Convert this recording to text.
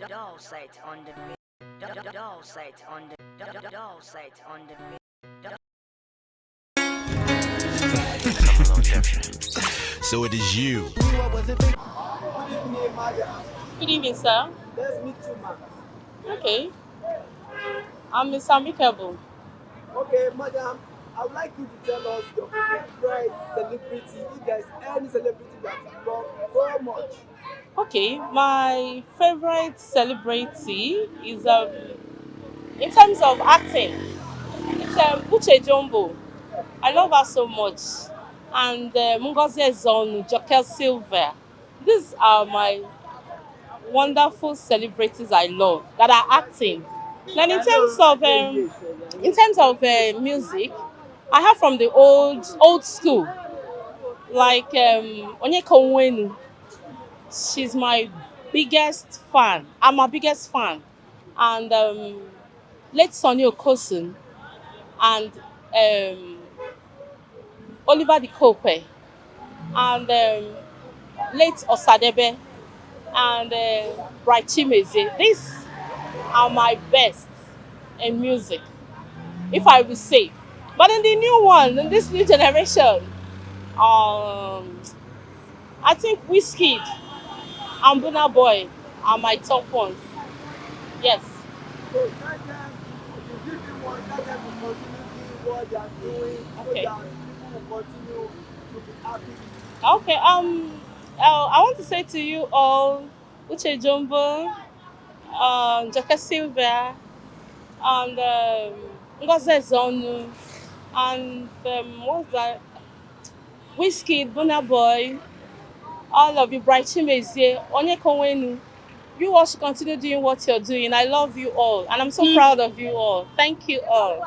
doll site on the doll site on the doll site on the So it is you. Good evening, madam. Good evening, sir. Let's meet you, ma'am. Okay, I'm Miss Amicable. Okay, madam, I would like you to tell us your favorite celebrity, if there's any celebrity that you love so much. Okay, my favorite celebrity is in terms of acting, it's Uche Jumbo. I love her so much, and Ngozi Ezonu, Jokel Silver. These are my wonderful celebrities I love that are acting. Then in terms of music, I have from the old school like Onyeka Onwenu. She's my biggest fan. I'm my biggest fan. And late Sonny Okosun and Oliver De Cope and late Osadebe and Bright Chimeze. These are my best in music, if I will say. But in the new one, in this new generation, um, I think wizkid and Burna Boy are my top ones. Yes. So tell them, if you give me one, tell them to continue doing what they are doing so Okay. that people will continue to be happy with you. Okay. I want to say to you all, Uche Jumbo, Jaka Silva, and Ngozi Zonu, and what's that? Wizkid, Burna Boy, all of you, Bright Chimezie, Onyeka Onwenu. You all should continue doing what you're doing. I love you all, and I'm so proud of you all. Thank you all.